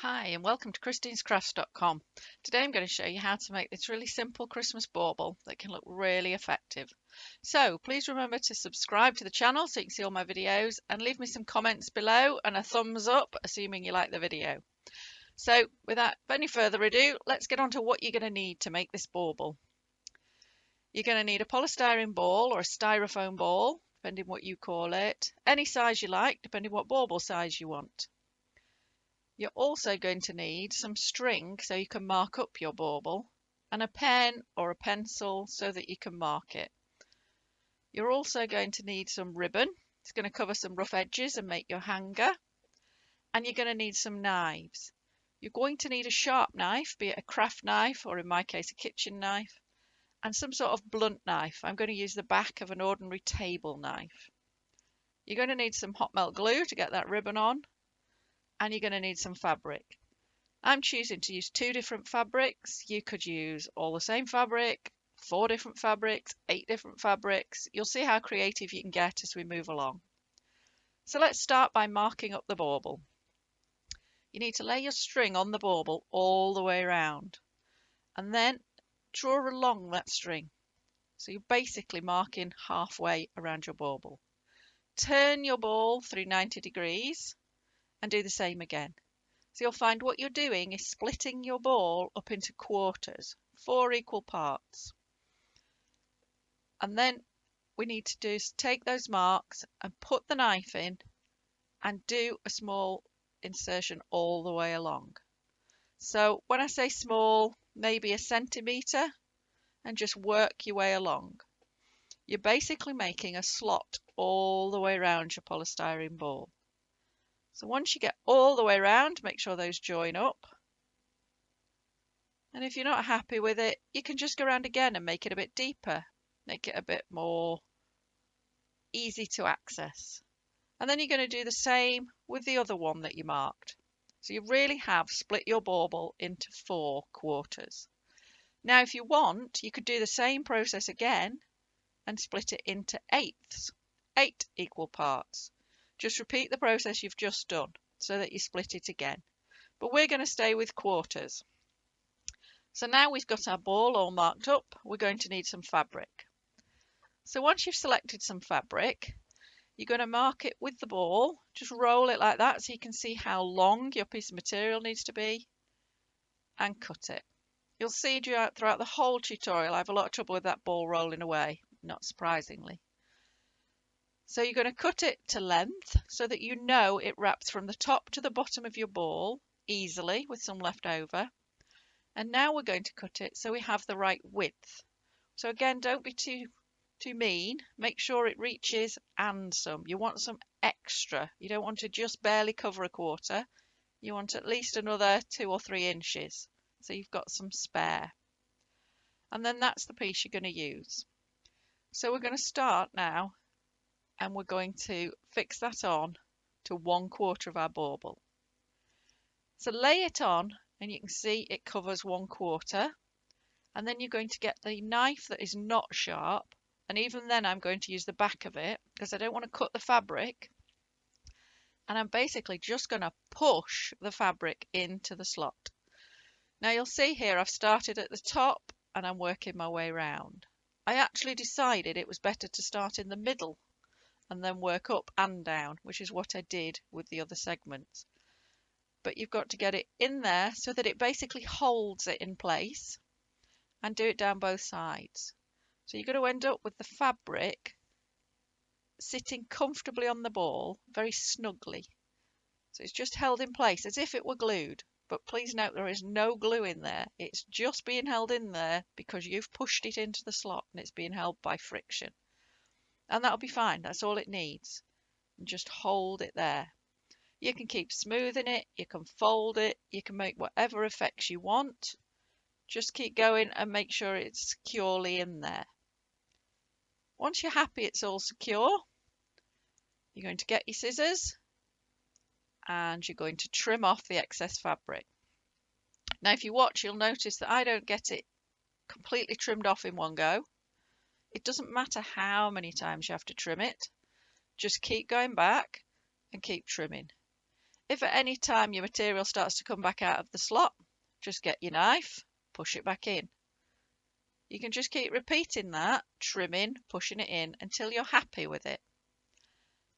Hi and welcome to christinescrafts.com. Today I'm going to show you how to make this really simple Christmas bauble that can look really effective. So please remember to subscribe to the channel so you can see all my videos and leave me some comments below and a thumbs up assuming you like the video. So without any further ado, let's get on to what you're going to need to make this bauble. You're going to need a polystyrene ball or a styrofoam ball, depending what you call it, any size you like, depending what bauble size you want. You're also going to need some string so you can mark up your bauble and a pen or a pencil so that you can mark it. You're also going to need some ribbon. It's going to cover some rough edges and make your hanger. And you're going to need some knives. You're going to need a sharp knife, be it a craft knife or in my case a kitchen knife, and some sort of blunt knife. I'm going to use the back of an ordinary table knife. You're going to need some hot melt glue to get that ribbon on, and you're going to need some fabric. I'm choosing to use 2 different fabrics. You could use all the same fabric, 4 different fabrics, 8 different fabrics. You'll see how creative you can get as we move along. So let's start by marking up the bauble. You need to lay your string on the bauble all the way around and then draw along that string. So you're basically marking halfway around your bauble. Turn your ball through 90 degrees and do the same again. So you'll find what you're doing is splitting your ball up into quarters, 4 equal parts. And then we need to do is take those marks and put the knife in and do a small insertion all the way along. So when I say small, maybe a centimetre, and just work your way along. You're basically making a slot all the way around your polystyrene ball. So once you get all the way around, make sure those join up. And if you're not happy with it, you can just go around again and make it a bit deeper, make it a bit more easy to access. And then you're going to do the same with the other one that you marked. So you really have split your bauble into 4 quarters. Now if you want, you could do the same process again and split it into eighths, 8 equal parts. Just repeat the process you've just done so that you split it again. But we're going to stay with quarters. So now we've got our ball all marked up, we're going to need some fabric. So once you've selected some fabric, you're going to mark it with the ball. Just roll it like that so you can see how long your piece of material needs to be and cut it. You'll see throughout the whole tutorial I have a lot of trouble with that ball rolling away, not surprisingly. So you're going to cut it to length so that you know it wraps from the top to the bottom of your ball easily with some left over. And now we're going to cut it so we have the right width. So again, don't be too mean. Make sure it reaches and some. You want some extra. You don't want to just barely cover a quarter. You want at least another 2 or 3 inches. So you've got some spare. And then that's the piece you're going to use. So we're going to start now and we're going to fix that on to 1/4 of our bauble. So lay it on and you can see it covers 1/4. And then you're going to get the knife that is not sharp. And even then I'm going to use the back of it because I don't want to cut the fabric. And I'm basically just going to push the fabric into the slot. Now you'll see here I've started at the top and I'm working my way round. I actually decided it was better to start in the middle and then work up and down, which is what I did with the other segments. But you've got to get it in there so that it basically holds it in place and do it down both sides. So you're going to end up with the fabric sitting comfortably on the ball, very snugly. So it's just held in place as if it were glued. But please note there is no glue in there. It's just being held in there because you've pushed it into the slot and it's being held by friction. And that'll be fine. That's all it needs. And just hold it there. You can keep smoothing it. You can fold it. You can make whatever effects you want. Just keep going and make sure it's securely in there. Once you're happy it's all secure, you're going to get your scissors and you're going to trim off the excess fabric. Now if you watch, you'll notice that I don't get it completely trimmed off in one go. It doesn't matter how many times you have to trim it. Just keep going back and keep trimming. If at any time your material starts to come back out of the slot, just get your knife, push it back in. You can just keep repeating that, trimming, pushing it in until you're happy with it.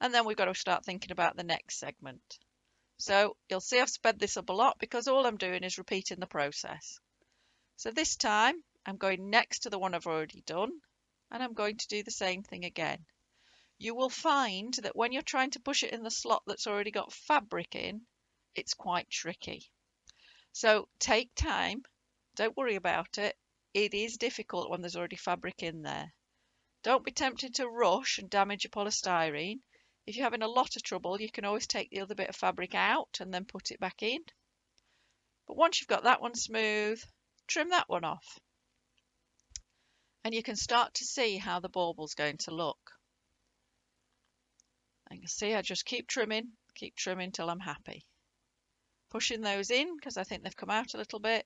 And then we've got to start thinking about the next segment. So you'll see I've sped this up a lot because all I'm doing is repeating the process. So this time I'm going next to the one I've already done, and I'm going to do the same thing again. You will find that when you're trying to push it in the slot that's already got fabric in, it's quite tricky. So take time, don't worry about it. It is difficult when there's already fabric in there. Don't be tempted to rush and damage your polystyrene. If you're having a lot of trouble, you can always take the other bit of fabric out and then put it back in. But once you've got that one smooth, trim that one off. And you can start to see how the bauble's going to look. And you can see I just keep trimming till I'm happy. Pushing those in because I think they've come out a little bit.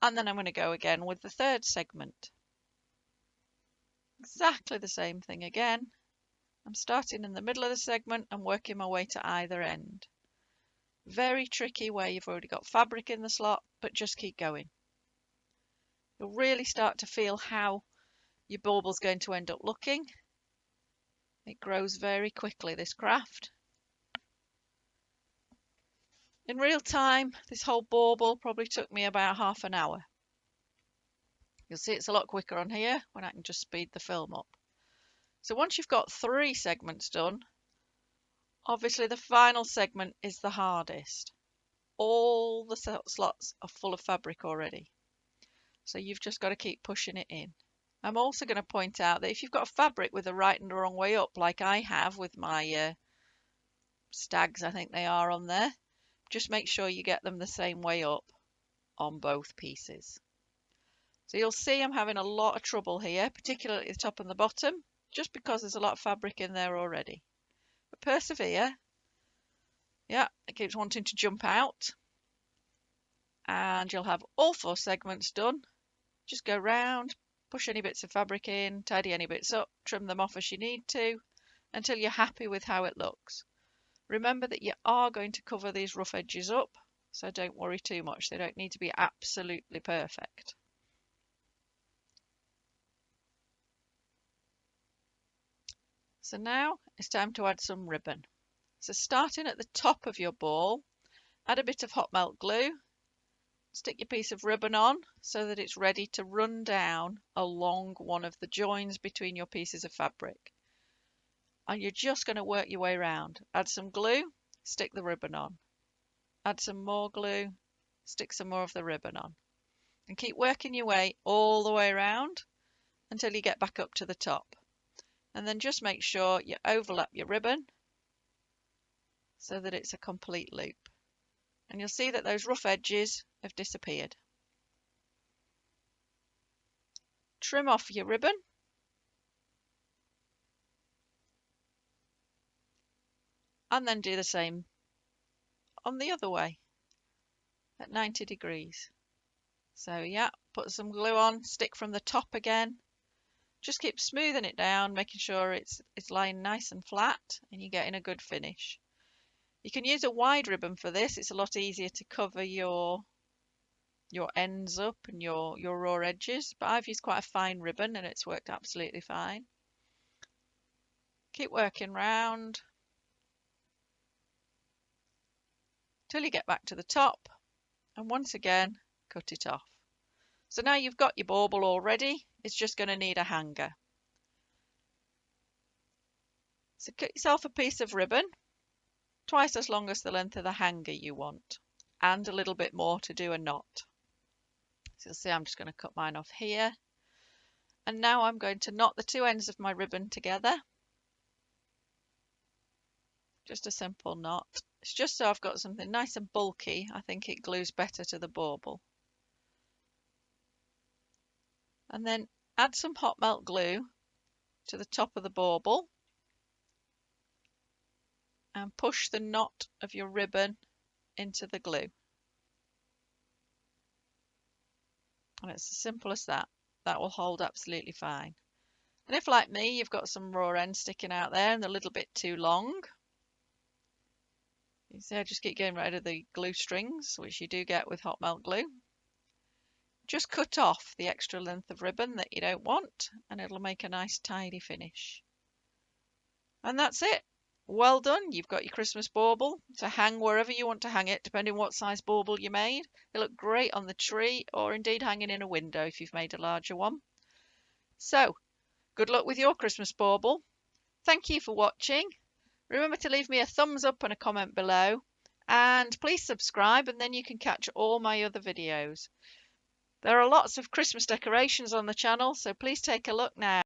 And then I'm going to go again with the third segment. Exactly the same thing again. I'm starting in the middle of the segment and working my way to either end. Very tricky where you've already got fabric in the slot, but just keep going. You'll really start to feel how your bauble's going to end up looking. It grows very quickly, this craft. In real time, this whole bauble probably took me about half an hour. You'll see it's a lot quicker on here when I can just speed the film up. So once you've got 3 segments done, obviously the final segment is the hardest. All the slots are full of fabric already. So you've just got to keep pushing it in. I'm also going to point out that if you've got fabric with the right and the wrong way up, like I have with my stags, I think they are on there, just make sure you get them the same way up on both pieces. So you'll see I'm having a lot of trouble here, particularly at the top and the bottom, just because there's a lot of fabric in there already. But persevere. Yeah, it keeps wanting to jump out. And you'll have all 4 segments done. Just go round, push any bits of fabric in, tidy any bits up, trim them off as you need to, until you're happy with how it looks. Remember that you are going to cover these rough edges up, so don't worry too much. They don't need to be absolutely perfect. So now it's time to add some ribbon. So starting at the top of your ball, add a bit of hot melt glue, stick your piece of ribbon on so that it's ready to run down along one of the joins between your pieces of fabric. And you're just going to work your way around. Add some glue, stick the ribbon on. Add some more glue, stick some more of the ribbon on. And keep working your way all the way around until you get back up to the top. And then just make sure you overlap your ribbon so that it's a complete loop. And you'll see that those rough edges have disappeared. Trim off your ribbon. And then do the same on the other way at 90 degrees. So yeah, put some glue on, stick from the top again. Just keep smoothing it down, making sure it's lying nice and flat and you're getting a good finish. You can use a wide ribbon for this. It's a lot easier to cover your ends up and your raw edges, but I've used quite a fine ribbon and it's worked absolutely fine. Keep working round till you get back to the top, and once again cut it off. So now you've got your bauble all ready. It's just going to need a hanger. So cut yourself a piece of ribbon, twice as long as the length of the hanger you want, and a little bit more to do a knot. So you'll see I'm just going to cut mine off here. And now I'm going to knot the 2 ends of my ribbon together. Just a simple knot. It's just so I've got something nice and bulky. I think it glues better to the bauble. And then add some hot melt glue to the top of the bauble and push the knot of your ribbon into the glue. And it's as simple as that. That will hold absolutely fine. And if, like me, you've got some raw ends sticking out there and they're a little bit too long, You see, I just keep getting rid of the glue strings, which you do get with hot melt glue. Just cut off the extra length of ribbon that you don't want, and it'll make a nice tidy finish. And that's it. Well done. You've got your Christmas bauble to hang wherever you want to hang it, depending what size bauble you made. They look great on the tree, or indeed hanging in a window if you've made a larger one. So, good luck with your Christmas bauble. Thank you for watching. Remember to leave me a thumbs up and a comment below. And please subscribe, and then you can catch all my other videos. There are lots of Christmas decorations on the channel, so please take a look now.